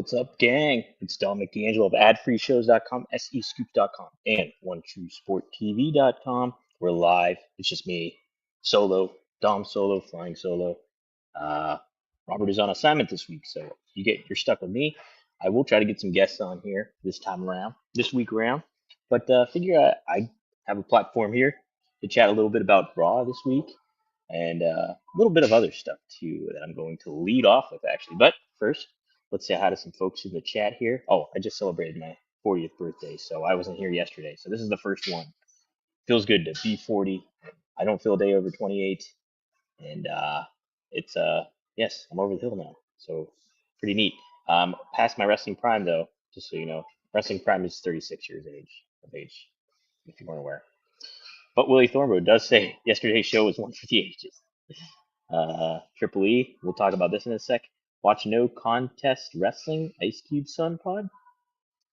What's up, gang? It's Dominic D'Angelo of adfreeshows.com, SEScoops.com, and OneTrueSportTV.com. We're live. It's just me, solo, Dom solo, flying solo. Uh, Robert is on assignment this week, so you're stuck with me. I will try to get some guests on here this week around. But figure I have a platform here to chat a little bit about Raw this week and a little bit of other stuff too that I'm going to lead off with actually. But first, let's say hi to some folks in the chat here. Oh, I just celebrated my 40th birthday, so I wasn't here yesterday. So this is the first one. Feels good to be 40. I don't feel a day over 28, and it's yes, I'm over the hill now. So pretty neat. Past my wrestling prime though, just so you know. Wrestling prime is 36 years of age, if you weren't aware. But Willie Thornburg does say yesterday's show was one for the ages. Triple E, we'll talk about this in a sec. Watch No Contest Wrestling, Ice Cube Sun Pod.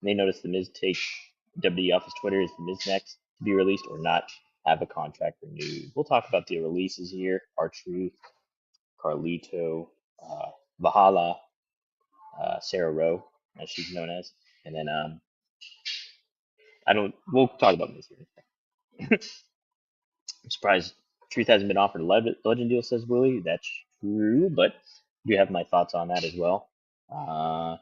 They notice the Miz take WWE off his Twitter. Is the Miz next to be released or not have a contract renewed? We'll talk about the releases here. R-Truth, Carlito, Valhalla, Sarah Rowe, as she's known as. And then we'll talk about Miz here. I'm surprised Truth hasn't been offered a legend deal, says Willie. That's true, but I do have my thoughts on that as well. I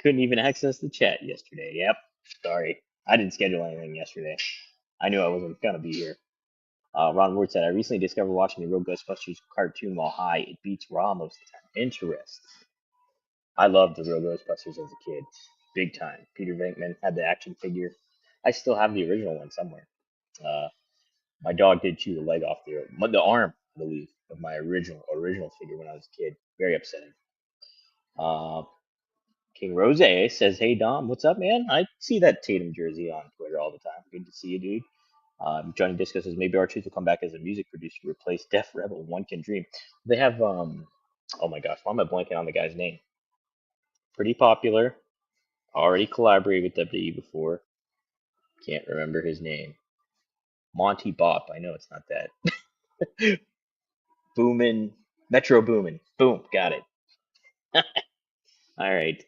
couldn't even access the chat yesterday. Yep, sorry. I didn't schedule anything yesterday. I knew I wasn't going to be here. Ron Ward said, I recently discovered watching the Real Ghostbusters cartoon while high. It beats Raw most of the time. Interesting. I loved the Real Ghostbusters as a kid. Big time. Peter Venkman had the action figure. I still have the original one somewhere. Uh, my dog did chew the leg off the arm, I believe, of my original figure when I was a kid. Very upsetting. Uh, King Rose says, "Hey Dom, what's up, man? I see that Tatum jersey on Twitter all the time. Good to see you, dude." Johnny Disco says, "Maybe R-Truth will come back as a music producer to replace Def Rebel. One can dream." They have oh my gosh, why am I blanking on the guy's name? Pretty popular. Already collaborated with WWE before. Can't remember his name. Monty Bop. I know it's not that. Boomin, Metro Boomin. Boom, got it. All right.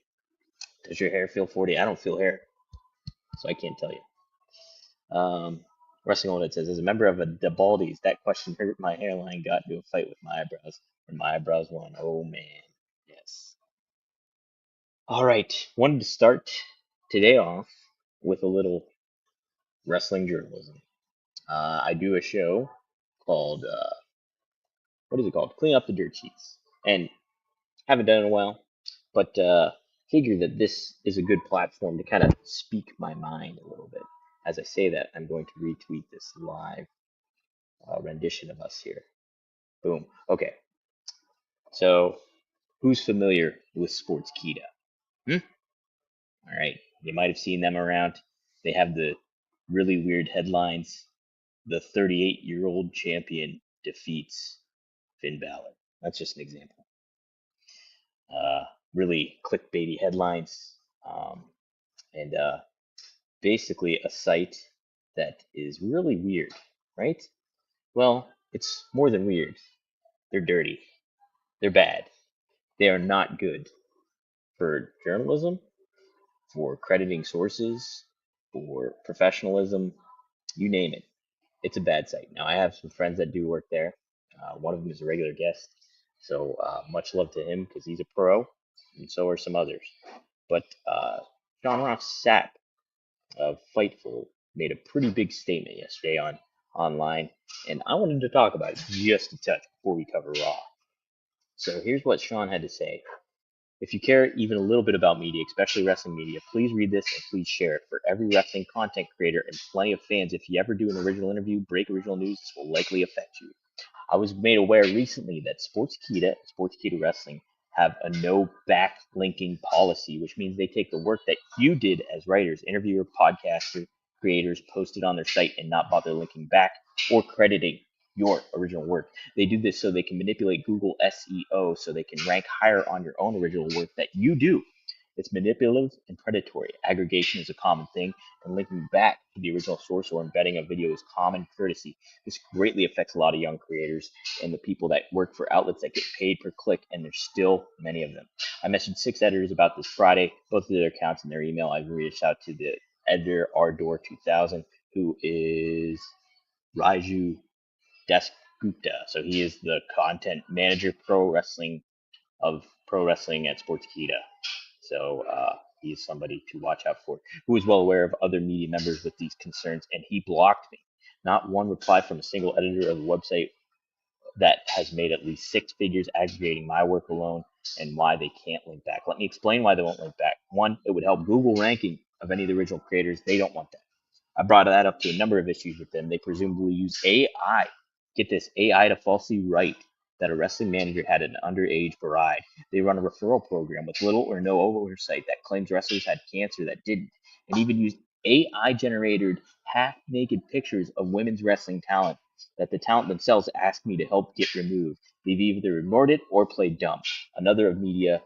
Does your hair feel 40? I don't feel hair, so I can't tell you. Wrestling Audit says, as a member of the Baldies, that question hurt my hairline, got into a fight with my eyebrows, and my eyebrows won. Oh man, yes. All right, wanted to start today off with a little wrestling journalism. I do a show called, what is it called? Clean Up the Dirt Sheets. And haven't done it in a while, but figure that this is a good platform to kind of speak my mind a little bit. As I say that, I'm going to retweet this live rendition of us here. Boom. Okay. So, who's familiar with Sportskeeda? Hmm? All right. You might have seen them around. They have the really weird headlines. The 38-year-old champion defeats Finn Balor. That's just an example. Really clickbaity headlines. And basically a site that is really weird, right? Well, it's more than weird. They're dirty. They're bad. They are not good for journalism, for crediting sources, for professionalism, you name it. It's a bad site. Now, I have some friends that do work there. One of them is a regular guest. So much love to him because he's a pro, and so are some others. But Sean Ross Sapp of Fightful made a pretty big statement yesterday online, and I wanted to talk about it just a touch before we cover Raw. So here's what Sean had to say. If you care even a little bit about media, especially wrestling media, please read this and please share it. For every wrestling content creator and plenty of fans, if you ever do an original interview, break original news, this will likely affect you. I was made aware recently that Sportskeeda Wrestling, have a no backlinking policy, which means they take the work that you did as writers, interviewer, podcaster, creators posted on their site and not bother linking back or crediting your original work. They do this so they can manipulate Google SEO so they can rank higher on your own original work that you do. It's manipulative and predatory. Aggregation is a common thing, and linking back to the original source or embedding a video is common courtesy. This greatly affects a lot of young creators and the people that work for outlets that get paid per click, and there's still many of them. I messaged 6 editors about this Friday, both of their accounts and their email. I reached out to the editor Ardor 2000, who is Raiju Dasgupta. So he is the content manager of pro wrestling at Sportskeeda. So he's somebody to watch out for, who is well aware of other media members with these concerns, and he blocked me. Not one reply from a single editor of the website that has made at least six figures aggregating my work alone, and why they can't link back. Let me explain why they won't link back. One, it would help Google ranking of any of the original creators. They don't want that. I brought that up to a number of issues with them. They presumably use AI. Get this, AI to falsely write that a wrestling manager had an underage bride. They run a referral program with little or no oversight that claims wrestlers had cancer that didn't, and even use AI generated half naked pictures of women's wrestling talent that the talent themselves asked me to help get removed. They've either ignored it or played dumb. Another of media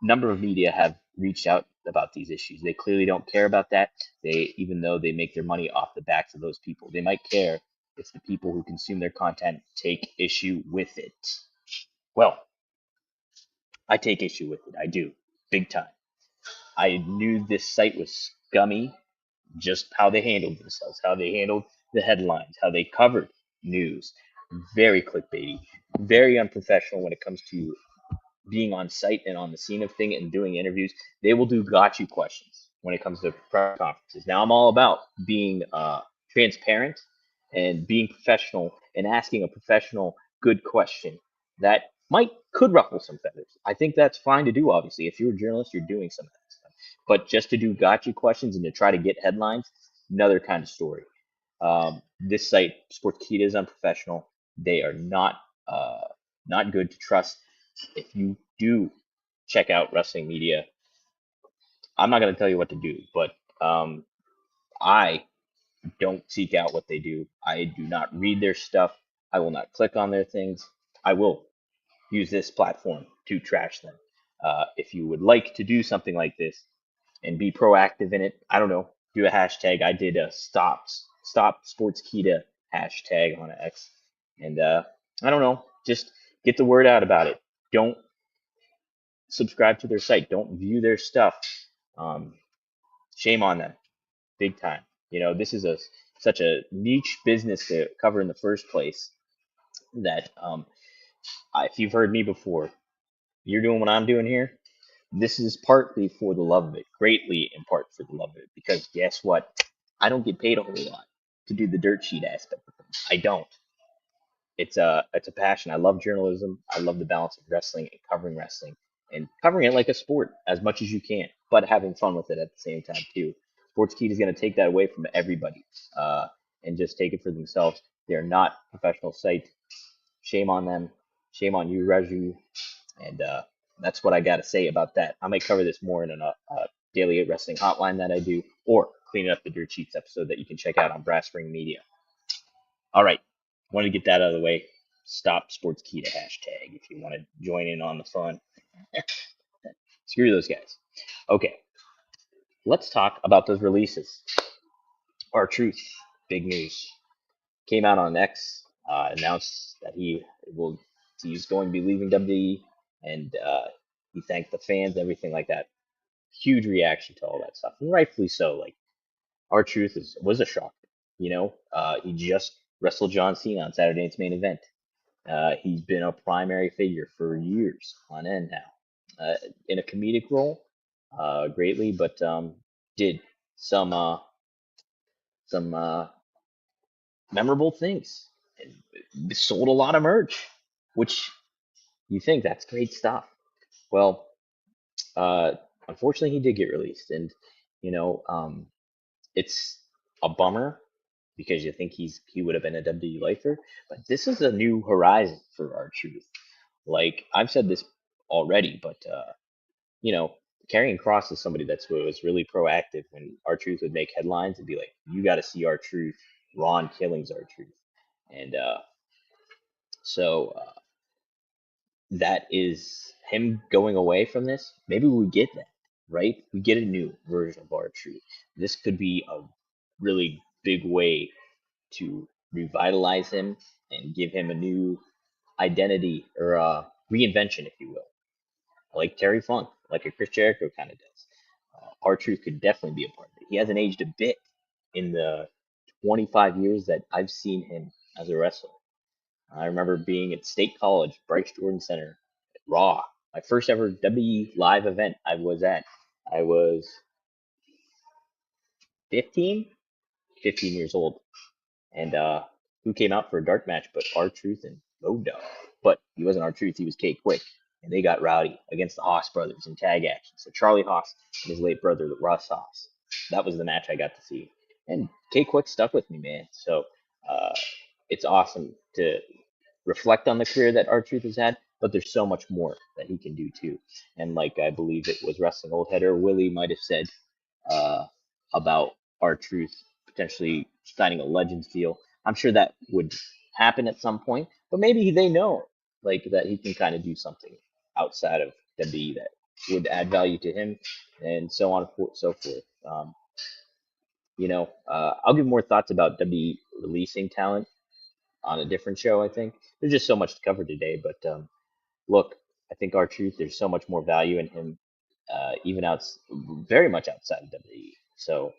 Number of media have reached out about these issues. They clearly don't care about that. Even though they make their money off the backs of those people, they might care if the people who consume their content take issue with it. Well, I take issue with it. I do, big time. I knew this site was scummy, just how they handled themselves, how they handled the headlines, how they covered news. Very clickbaity, very unprofessional when it comes to being on site and on the scene of thing and doing interviews. They will do got you questions when it comes to press conferences. Now I'm all about being transparent and being professional and asking a professional good question that could ruffle some feathers. I think that's fine to do. Obviously, if you're a journalist, you're doing some of that stuff. But just to do got you questions and to try to get headlines, another kind of story. This site, Sportskeeda, is unprofessional. They are not good to trust. If you do check out wrestling media, I'm not going to tell you what to do, but I don't seek out what they do. I do not read their stuff. I will not click on their things. I will use this platform to trash them. If you would like to do something like this and be proactive in it, I don't know, do a hashtag. I did a stop Sportskeeda hashtag on X, and I don't know, just get the word out about it. Don't subscribe to their site. Don't view their stuff. Um, Shame on them, big time. This is such a niche business to cover in the first place that if you've heard me before, you're doing what I'm doing here. This is partly for the love of it, greatly in part for the love of it, because guess what? I don't get paid a whole lot to do the dirt sheet aspect of things. I don't. It's a passion. I love journalism. I love the balance of wrestling and covering it like a sport as much as you can, but having fun with it at the same time too. Sportskeeda is going to take that away from everybody and just take it for themselves. They are not a professional site. Shame on them. Shame on you, Raju. And that's what I got to say about that. I might cover this more in a daily wrestling hotline that I do, or cleaning up the dirt sheets episode that you can check out on Brass Ring Media. All right. Wanted to get that out of the way. Stop Sportskeeda hashtag if you want to join in on the fun. Screw those guys. Okay. Let's talk about those releases. R-Truth, big news. Came out on X, announced that he's going to be leaving WWE, and he thanked the fans, everything like that. Huge reaction to all that stuff, and rightfully so. Like, R-Truth was a shock. He just wrestled John Cena on Saturday Night's Main Event. He's been a primary figure for years on end now, in a comedic role, greatly, but did some memorable things and sold a lot of merch, which you think that's great stuff. Well, uh, unfortunately, he did get released, and you know, um, it's a bummer because you think he would have been a WWE lifer, but this is a new horizon for R-Truth. Like I've said this already, but you know, carrying Cross is somebody was really proactive when R-Truth would make headlines and be like, "You got to see R-Truth. Ron Killing's R-Truth," and so that is him going away from this. Maybe we get that. right? We get a new version of R-Truth. This could be a really big way to revitalize him and give him a new identity or reinvention, if you will, like Terry Funk, like a Chris Jericho kind of does. R-Truth could definitely be a part of it. He hasn't aged a bit in the 25 years that I've seen him as a wrestler. I remember being at State College, Bryce Jordan Center, Raw, my first ever WWE live event I was at. I was 15, 15 years old. And who came out for a dark match but R-Truth and Road Dogg. But he wasn't R-Truth, he was K-Quick. And they got rowdy against the Haas brothers in tag action. So Charlie Haas and his late brother, Russ Haas. That was the match I got to see. And K-Quick stuck with me, man. So uh, it's awesome to reflect on the career that R-Truth has had, but there's so much more that he can do too. And like I believe it was Wrestling Old Header Willie might have said uh, about R-Truth potentially signing a Legends deal. I'm sure that would happen at some point, but maybe they know like that he can kind of do something outside of WWE that would add value to him, and so on and so forth. I'll give more thoughts about WWE releasing talent on a different show. I think there's just so much to cover today, but look, I think R-Truth, there's so much more value in him, even very much outside of WWE. So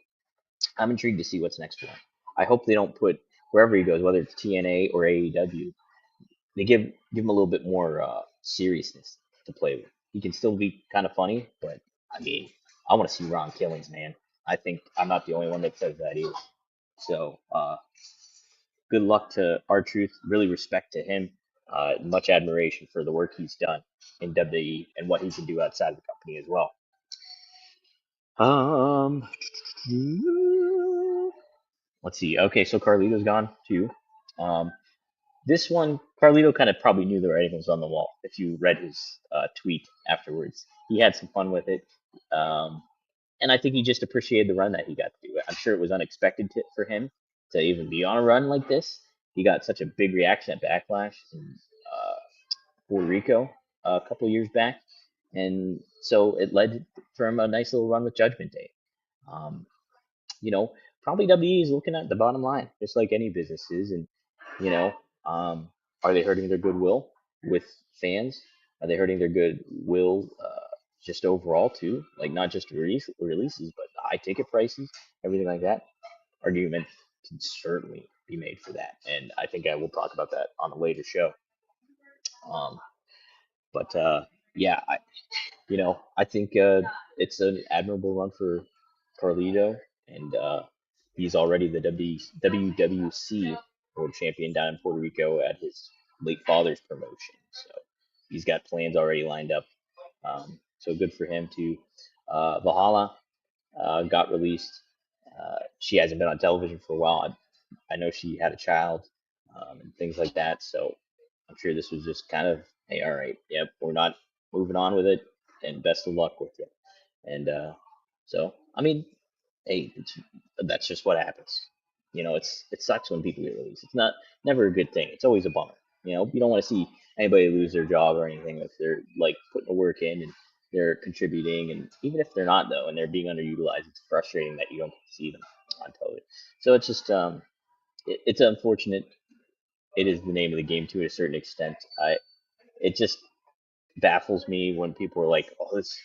I'm intrigued to see what's next for him. I hope they don't put wherever he goes, whether it's TNA or AEW, they give him a little bit more seriousness to play with. He can still be kind of funny, but I mean, I want to see Ron Killings, man. I think I'm not the only one that says that either. So good luck to R-Truth. Really respect to him. Much admiration for the work he's done in WWE and what he can do outside of the company as well. Um, let's see. Okay, so Carlito's gone too. Um, this one, Carlito kind of probably knew the writing was on the wall. If you read his tweet afterwards, he had some fun with it, and I think he just appreciated the run that he got to do. I'm sure it was unexpected for him to even be on a run like this. He got such a big reaction at Backlash in Puerto Rico a couple years back, and so it led for him a nice little run with Judgment Day. Um, you know, probably WWE is looking at the bottom line, just like any business is. And, you know, are they hurting their goodwill with fans? Are they hurting their goodwill just overall, too? Like, not just releases, but high ticket prices, everything like that? Argument can certainly be made for that. And I think I will talk about that on a later show. Um, but yeah, I think it's an admirable run for Carlito, and he's already the WWC World Champion down in Puerto Rico at his late father's promotion. So he's got plans already lined up. So good for him too. Valhalla got released. She hasn't been on television for a while. I know she had a child and things like that. So I'm sure this was just kind of, hey, all right, yep, we're not moving on with it, and best of luck with it. And so, I mean, hey, that's just what happens. It sucks when people get released. It's not never a good thing. It's always a bummer. You don't want to see anybody lose their job or anything if they're like putting the work in and they're contributing, and even if they're not though, and they're being underutilized, it's frustrating that you don't see them on television. So it's just it's unfortunate. It is the name of the game to a certain extent. It just baffles me when people are like, "Oh, this,"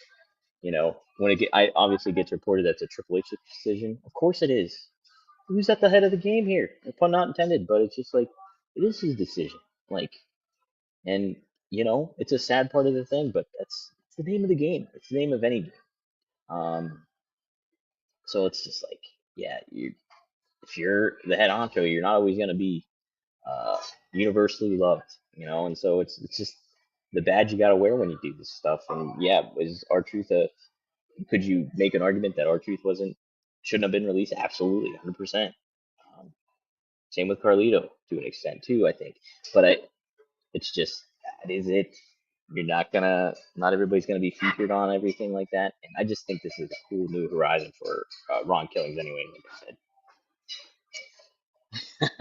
when I obviously gets reported that's a Triple H decision. Of course it is. Who's at the head of the game here? Pun not intended, but it's just like it is his decision. Like, and it's a sad part of the thing, but it's the name of the game. It's the name of any game. Um, so it's just like, yeah, if you're the head honcho, you're not always gonna be uh, universally loved, and so it's just the badge you got to wear when you do this stuff. And yeah, is R-Truth could you make an argument that R-Truth shouldn't have been released? Absolutely, 100%. Um, Same with Carlito to an extent too, I think. But it's just that is it. Not everybody's gonna be featured on everything like that. And I just think this is a cool new horizon for Ron Killings anyway. Like I said,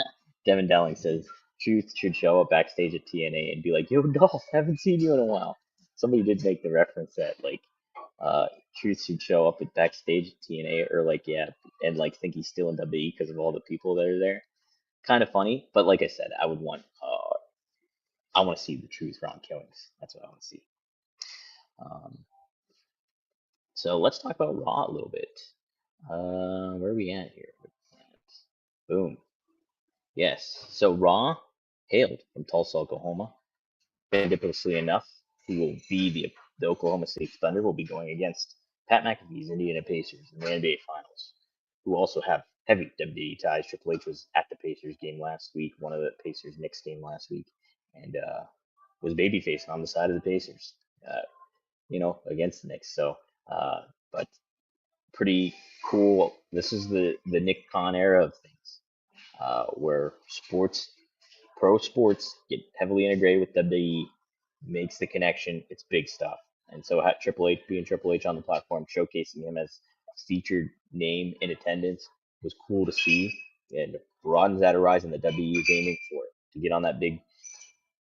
Devin Dowling says Truth should show up backstage at TNA and be like, "Yo, Dolph, haven't seen you in a while." Somebody did make the reference that like Truth should show up at backstage at TNA or like yeah, and like think he's still in WWE because of all the people that are there. Kind of funny, but like I said, I want to see the Truth Ron killings. That's what I want to see. Um, so let's talk about Raw a little bit. Where are we at here? Boom. Yes. So Raw, hailed from Tulsa, Oklahoma. Ridiculously enough, who will be the Oklahoma State Thunder, will be going against Pat McAfee's Indiana Pacers in the NBA Finals, who also have heavy WWE ties. Triple H was at the Pacers game last week, one of the Pacers Knicks game last week, and was babyface on the side of the Pacers, uh, against the Knicks. So, but pretty cool. This is the Nick Khan era of things, where pro sports get heavily integrated with WWE, makes the connection. It's big stuff. And so Triple H being Triple H on the platform, showcasing him as a featured name in attendance was cool to see. And broadens that horizon that WWE is aiming for, to get on that big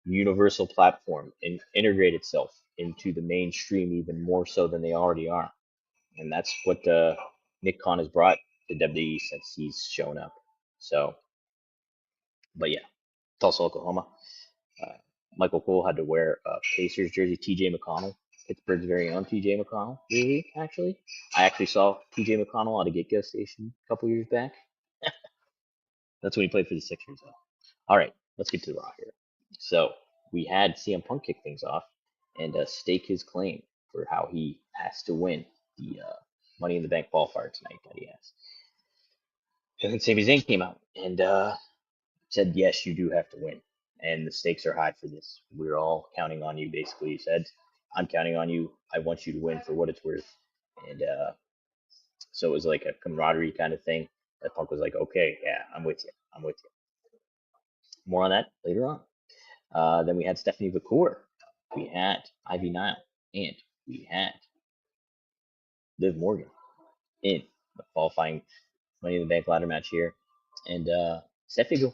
universal platform and integrate itself into the mainstream even more so than they already are. And that's what Nick Khan has brought to WWE since he's shown up. So, but yeah, Tulsa, Oklahoma. Uh, Michael Cole had to wear a Pacers jersey. T.J. McConnell, Pittsburgh's very own T.J. McConnell, really, actually. I actually saw T.J. McConnell at a Get Go station a couple years back. That's when he played for the Sixers, though. All right, let's get to the Raw here. So we had CM Punk kick things off and stake his claim for how he has to win the Money in the Bank qualifier tonight that he has. And then Sami Zayn came out and said, yes, you do have to win. And the stakes are high for this. We're all counting on you, basically. He said, I'm counting on you. I want you to win for what it's worth. And so it was like a camaraderie kind of thing. That Punk was like, okay, yeah, I'm with you. I'm with you. More on that later on. Then we had Stephanie McCool. We had Ivy Nile. And we had Liv Morgan in the qualifying Money in the Bank ladder match here. And Stephanie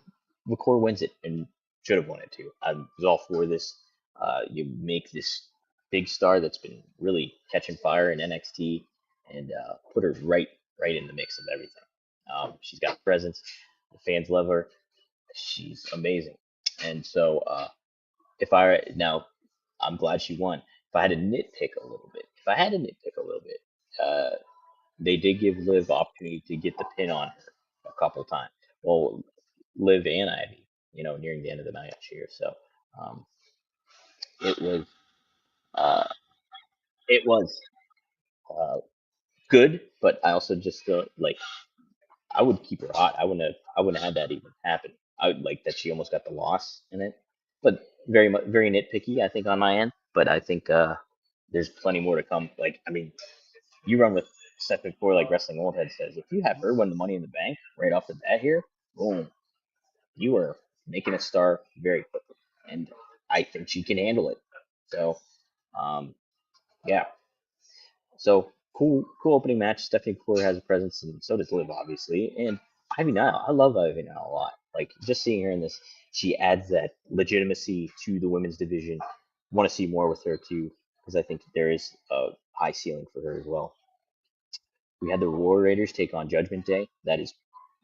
McCool wins it and should have won it too. I was all for this. You make this big star that's been really catching fire in NXT and put her right in the mix of everything. She's got presence. The fans love her. She's amazing. And so if I now, I'm glad she won. If I had to nitpick a little bit, uh, they did give Liv opportunity to get the pin on her a couple times. Well, Liv and Ivy, nearing the end of the match here. So um, it was uh, it was uh, good, but I also just like I would keep her hot. I wouldn't have that even happen. I would like that she almost got the loss in it, but very nitpicky I think on my end. But I think there's plenty more to come. Like I mean, you run with Seth McCoy like Wrestling Old Head says. If you have her win the Money in the Bank right off the bat here, boom, you are making a star very quickly, and I think she can handle it. So, yeah. So cool opening match. Stephanie McCoy has a presence, and so does Liv, obviously. And Ivy Nile, I love Ivy Nile a lot. Like just seeing her in this, she adds that legitimacy to the women's division. Want to see more with her too, because I think there is a high ceiling for her as well. We had the War Raiders take on Judgment Day. That is,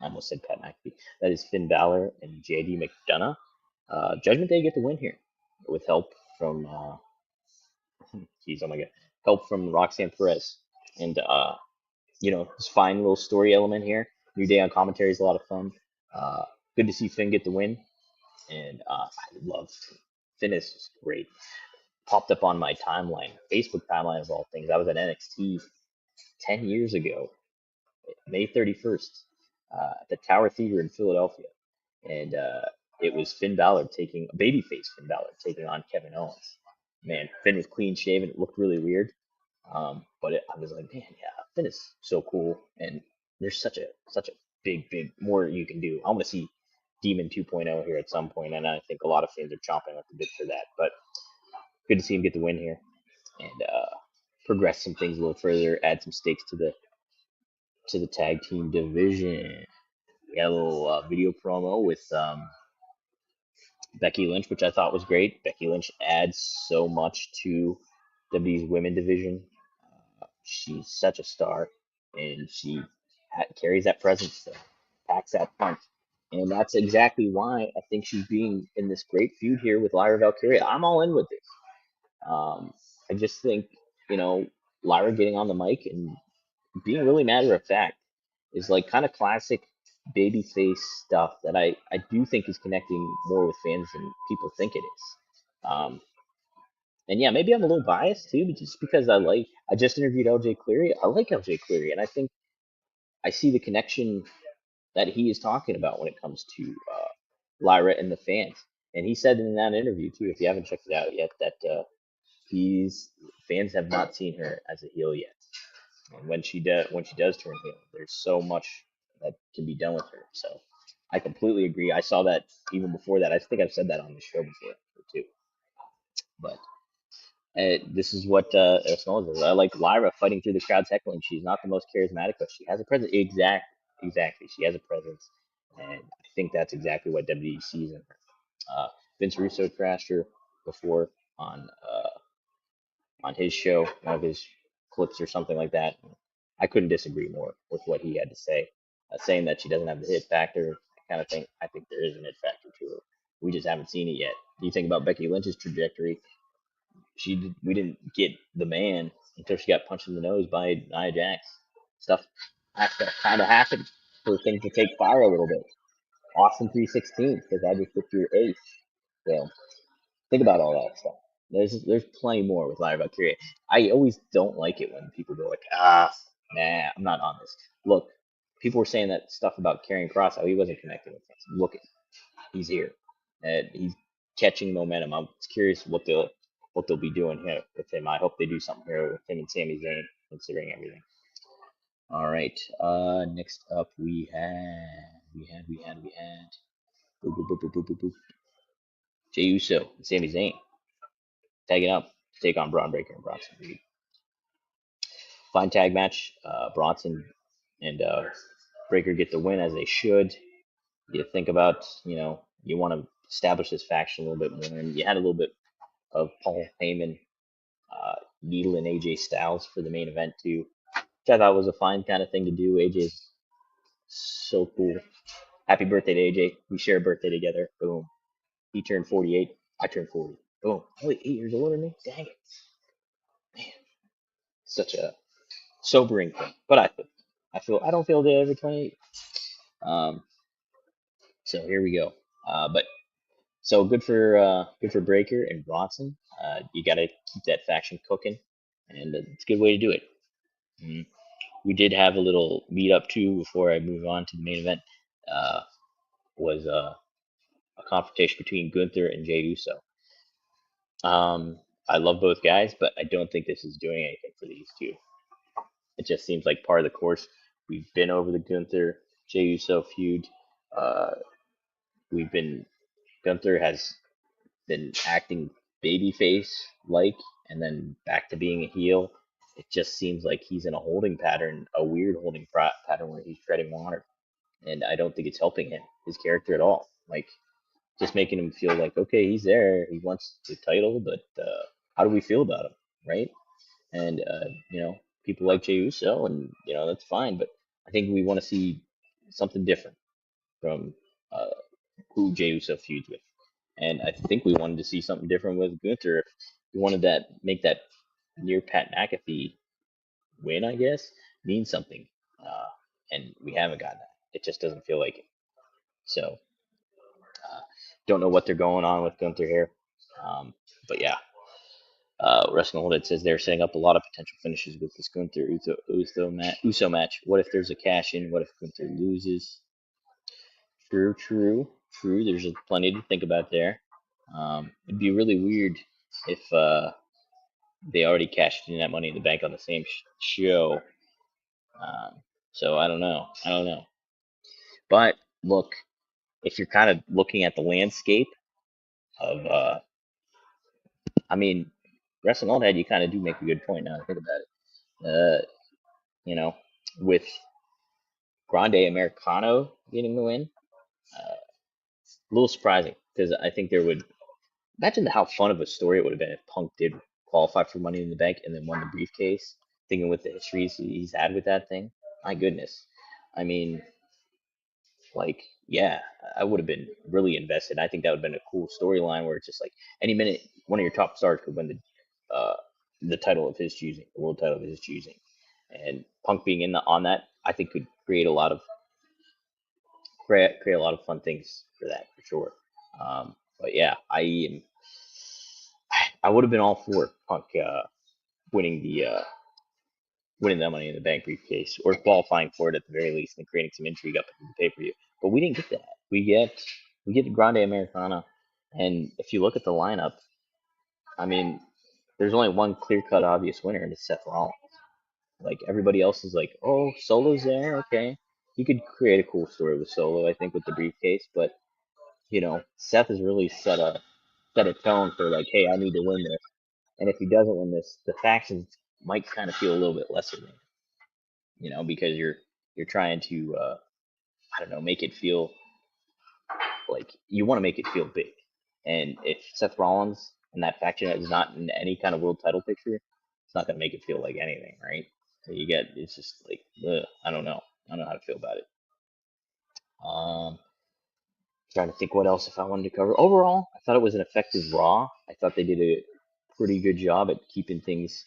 I almost said Pat McAfee. That is Finn Balor and JD McDonough. Judgment Day get the win here with help from, geez, oh my god, help from Roxanne Perez. And, this fine little story element here. New Day on commentary is a lot of fun. Uh, Good to see Finn get the win. And I love Finn is just great. Popped up on my timeline, Facebook timeline of all things. I was at NXT 10 years ago, May 31st, at the Tower Theater in Philadelphia. And it was babyface Finn Balor taking on Kevin Owens. Man, Finn was clean shaven. It looked really weird. I was like, man, yeah, Finn is so cool. And there's such a big more you can do. I want to see Demon 2.0 here at some point, and I think a lot of fans are chomping at the bit for that. But good to see him get the win here and progress some things a little further, add some stakes to the tag team division. We had a little video promo with Becky Lynch, which I thought was great. Becky Lynch adds so much to WWE's women division. she's such a star, and she carries that presence still, packs that punch, and that's exactly why I think she's being in this great feud here with Lyra Valkyria. I'm all in with this. I just think you know Lyra getting on the mic and being really matter of fact is like kind of classic babyface stuff that I do think is connecting more with fans than people think it is. And yeah, maybe I'm a little biased too, but just because I just interviewed LJ Cleary. I like LJ Cleary, and I think I see the connection that he is talking about when it comes to Lyra and the fans. And he said in that interview too, if you haven't checked it out yet, that he's fans have not seen her as a heel yet. And when she does turn heel, there's so much that can be done with her. So I completely agree. I saw that even before that. I think I've said that on the show before too. But this is what Smalls is. I like Lyra fighting through the crowd's heckling. She's not the most charismatic, but she has a presence. Exactly. She has a presence, and I think that's exactly what WWE sees in her. Vince Russo trashed her before on on his show, one of his clips or something like that. I couldn't disagree more with what he had to say, saying that she doesn't have the hit factor, kind of thing. I think there is an hit factor to her. We just haven't seen it yet. You think about Becky Lynch's trajectory, we didn't get the man until she got punched in the nose by Nia Jax. Stuff has to kind of happen for things to take fire a little bit. Austin 316 says I just took your ace. So think about all that stuff. There's plenty more with Lyra Valkyria. I always don't like it when people go like, nah, I'm not on this. Look, people were saying that stuff about Karrion Kross, how he wasn't connecting with us. Look, he's here, and he's catching momentum. I'm curious what they'll be doing here with him. I hope they do something here with him and Sami Zayn, considering everything. All right. Next up we had. Boop, boop, boop, boop, boop, boop, boop. Jey Uso and Sami Zayn tagging up to take on Braun Breaker and Bronson Reed. Fine tag match. Bronson and Breaker get the win as they should. You think about, you want to establish this faction a little bit more, and you had a little bit of Paul Heyman needling AJ Styles for the main event too, which I thought was a fine kind of thing to do. AJ's so cool. Happy birthday to AJ. We share a birthday together. Boom. He turned 48. I turned 40. Boom. Only 8 years older than me. Dang it. Man, such a sobering thing. But I don't feel day over 28. Um, so here we go. But so good for Breaker and Bronson. You got to keep that faction cooking, and it's a good way to do it. Mm. We did have a little meet up too before I move on to the main event. Uh, was a confrontation between Gunther and Jey Uso. I love both guys, but I don't think this is doing anything for these two. It just seems like part of the course. We've been over the Gunther Jey Uso feud. Uh, we've been Gunther has been acting babyface like, and then back to being a heel. It just seems like he's in a holding pattern, a weird holding pattern where he's treading water, and I don't think it's helping his character at all. Like just making him feel like okay, he's there, he wants the title, but how do we feel about him, right? And people like Jey Uso, and that's fine, but I think we want to see something different from uh, who Jey Uso feuds with. And I think we wanted to see something different with Gunther. We wanted that make that near Pat McAfee win, I guess, mean something. Uh, and we haven't gotten that. It just doesn't feel like it. So uh, don't know what they're going on with Gunther here. But yeah, Wrestling Hold It says they're setting up a lot of potential finishes with this Gunther Uso match. What if there's a cash in? What if Gunther loses? True, true, true. There's plenty to think about there. It'd be really weird if they already cashed in that Money in the Bank on the same show. So I don't know. I don't know. But look, if you're kind of looking at the landscape of, I mean, Wrestling Old Head, you kind of do make a good point now. To think about it. You know, with Grande Americano getting the win, a little surprising because I think there would imagine how fun of a story it would have been if Punk did qualify for Money in the Bank and then won the briefcase. thinking with the histories he's had with that thing. My goodness. I mean, like, yeah, I would have been really invested. I think that would have been a cool storyline where it's just like any minute one of your top stars could win the title of his choosing, the world title of his choosing, and Punk being in on that, I think could create a lot of fun things for that for sure. But yeah, I would have been all for Punk winning the winning that Money in the Bank briefcase or qualifying for it at the very least and creating some intrigue up in the pay per view. But we didn't get that. We get the Grande Americana, and if you look at the lineup, I mean, there's only one clear cut obvious winner, and it's Seth Rollins. Like everybody else is like, oh, Solo's there, okay. You could create a cool story with Solo, I think, with the briefcase, but Seth has really set a tone for like, hey, I need to win this. And if he doesn't win this, the factions might kind of feel a little bit lesser than, because you're trying to I don't know, make it feel like you want to make it feel big. And if Seth Rollins and that faction is not in any kind of world title picture, it's not gonna make it feel like anything, right? So it's just like, ugh, I don't know. I don't know how to feel about it. Um, Trying to think what else if I wanted to cover. Overall, I thought it was an effective Raw. I thought they did a pretty good job at keeping things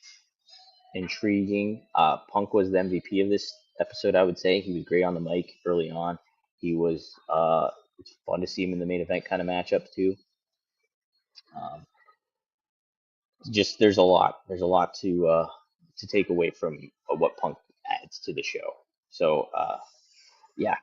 intriguing. Punk was the MVP of this episode, I would say. He was great on the mic early on. He was it's fun to see him in the main event kind of matchups too. Um, just there's a lot to take away from what Punk adds to the show. So yeah,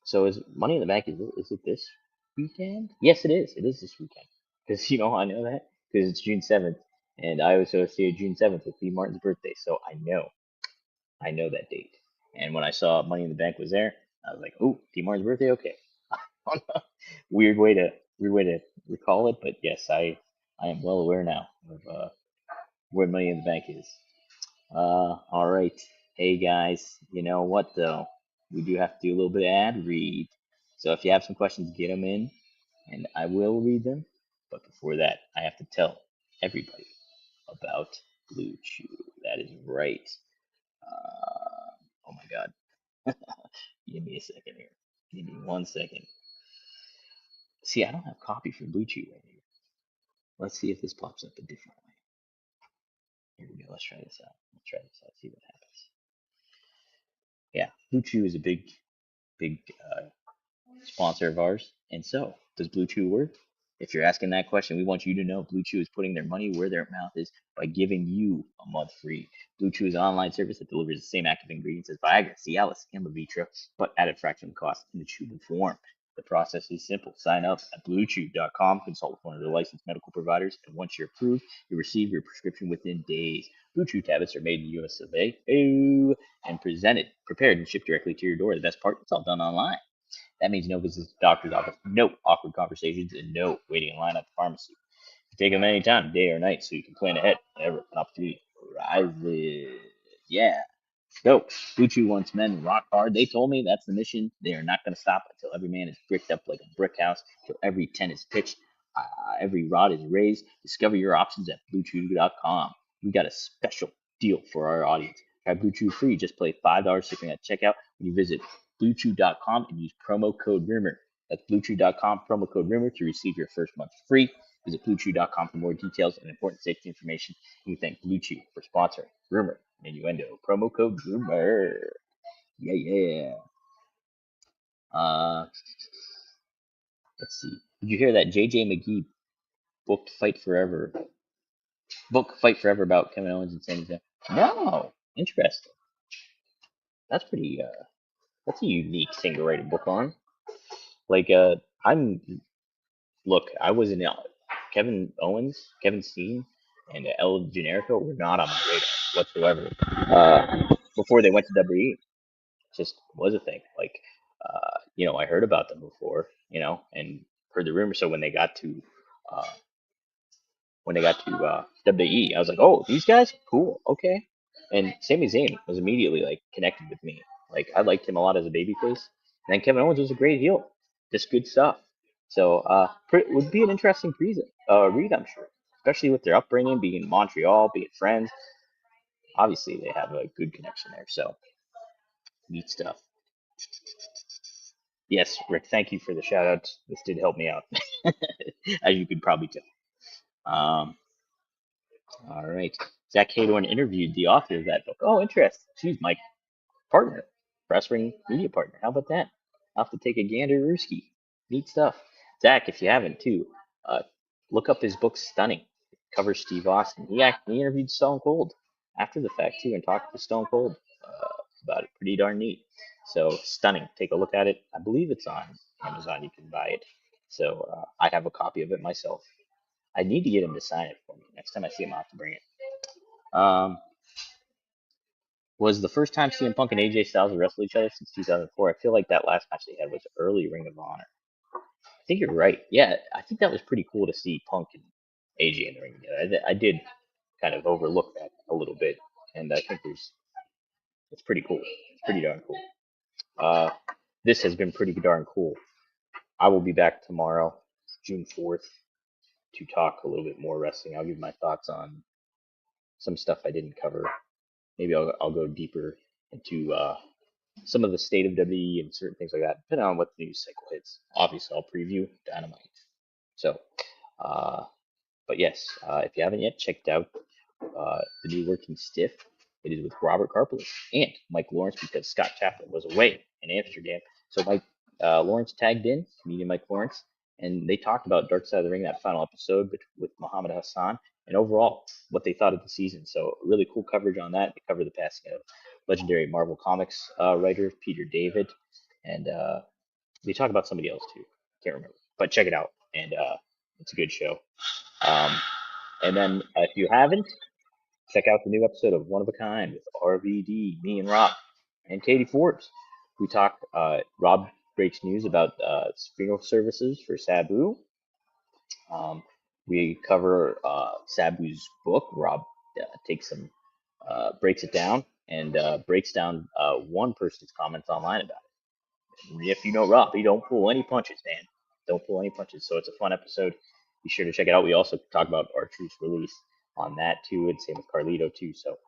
so is Money in the Bank, is it this weekend? Yes, it is. It is this weekend. Because I know that because it's June 7th, and I associate June 7th with Steve Martin's birthday, so I know that date. And when I saw Money in the Bank was there, I was like, "Oh, Steve Martin's birthday, okay." weird way to weird way to recall it, but yes, I am well aware now of where Money in the Bank is. All right. Hey guys, you know what though? We do have to do a little bit of ad read. So if you have some questions, get them in, and I will read them. But before that, I have to tell everybody about Blue Chew. That is right. Oh my God. Give me a second here. Give me 1 second. See, I don't have copy for Blue Chew right here. Let's see if this pops up a different way. Here we go. Let's try this out. Let's try this out. See what happens. Yeah, Blue Chew is a big sponsor of ours. And so, does Blue Chew work? If you're asking that question, we want you to know Blue Chew is putting their money where their mouth is by giving you a month free. Blue Chew is an online service that delivers the same active ingredients as Viagra, Cialis, and Levitra, but at a fraction of the cost in a chewable form. The process is simple. Sign up at bluechew.com, consult with one of their licensed medical providers, and once you're approved, you receive your prescription within days. Blue Chew tablets are made in the US of A and prepared, and shipped directly to your door. The best part, it's all done online. That means no visits to the doctor's office, no awkward conversations, and no waiting in line at the pharmacy. You take them anytime, day or night, so you can plan ahead whenever an opportunity arises. Yeah. So, Gucci wants men rock hard. They told me that's the mission. They are not going to stop until every man is bricked up like a brick house, until every tent is pitched, every rod is raised. Discover your options at BlueChew.com. We got a special deal for our audience. Try Blue Chew free. Just play $5 shipping at checkout when you visit BlueChew.com and use promo code RUMOR. That's BlueChew.com, promo code RUMOR to receive your first month free. Visit BlueChew.com for more details and important safety information. And we thank Blue Chew for sponsoring Rumor and Innuendo. Promo code Rumor. Yeah, yeah. Uh, let's see. Did you hear that JJ McGee booked Fight Forever? Book Fight Forever about Kevin Owens and Sami Zayn? No. Interesting. That's pretty. That's a unique thing to write a book on. Like, I'm look. I was in Kevin Owens, Kevin Steen, and El Generico were not on my radar whatsoever. Before they went to WWE. Just was a thing. Like, I heard about them before, and heard the rumor. So uh, when they got to WWE, I was like, oh, these guys, cool, okay. And Sami Zayn was immediately like connected with me. Like, I liked him a lot as a babyface. And then Kevin Owens was a great heel, just good stuff. So, would be an interesting read, I'm sure, especially with their upbringing, being in Montreal, being friends. obviously they have a good connection there. So neat stuff. Yes, Rick, thank you for the shout out. This did help me out, as you could probably tell. Um, all right. Zach Haydorn interviewed the author of that book. Oh, interesting. She's my partner, Brass Ring Media partner. How about that? I'll have to take a gander rooski. Neat stuff. Zach, if you haven't too, uh, look up his book Stunning. It covers Steve Austin. He interviewed Stone Cold after the fact too and talked to Stone Cold about it. Pretty darn neat. So Stunning. Take a look at it. I believe it's on Amazon. You can buy it. So I have a copy of it myself. I need to get him to sign it for me. Next time I see him, I'll have to bring it. Um, was the first time CM Punk and AJ Styles wrestled each other since 2004. I feel like that last match they had was early Ring of Honor. I think you're right. Yeah, I think that was pretty cool to see Punk and AJ in the ring together. I did kind of overlook that a little bit, and I think it's pretty cool. It's pretty darn cool. Uh, this has been pretty darn cool. I will be back tomorrow, June 4th, to talk a little bit more wrestling. I'll give my thoughts on some stuff I didn't cover. Maybe I'll go deeper into some of the state of WWE and certain things like that, depending on what the news cycle hits. Obviously, I'll preview Dynamite. So, uh, but yes, if you haven't yet checked out the new Working Stiff, it is with Robert Carpenter and Mike Lawrence because Scott Chaplin was away in Amsterdam. So Mike Lawrence tagged in, comedian Mike Lawrence, and they talked about Dark Side of the Ring, that final episode with Muhammad Hassan, and overall what they thought of the season. So really cool coverage on that. They covered the passing of legendary Marvel Comics writer Peter David, and they talk about somebody else too. Can't remember, but check it out, and it's a good show. Um, and then if you haven't, check out the new episode of One of a Kind with RVD, me and Rob, and Katie Forbes. We talk. Rob breaks news about funeral services for Sabu. Um, we cover Sabu's book. Rob takes some, breaks it down, and breaks down one person's comments online about it. If you know Rob, he don't pull any punches, man. Don't pull any punches. So it's a fun episode. Be sure to check it out. We also talk about R-Truth's release on that too, and same with Carlito too. So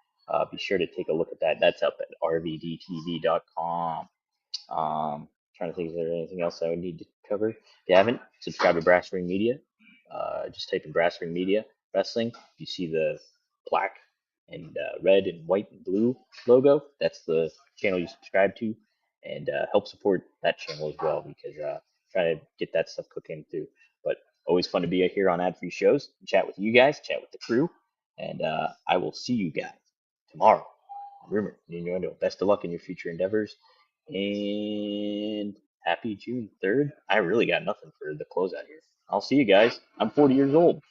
be sure to take a look at that. That's up at rvdtv.com. Trying to think if there's anything else I would need to cover. If you haven't, subscribe to Brass Ring Media. Just type in Brass Ring Media Wrestling. You see the black and red and white and blue logo. That's the channel you subscribe to, and help support that channel as well because try to get that stuff cooking too. But always fun to be here on ad free shows and chat with you guys, chat with the crew, and I will see you guys tomorrow. Rumor, Innuendo. Best of luck in your future endeavors, and happy June 3rd. I really got nothing for the closeout here. I'll see you guys. I'm 40 years old.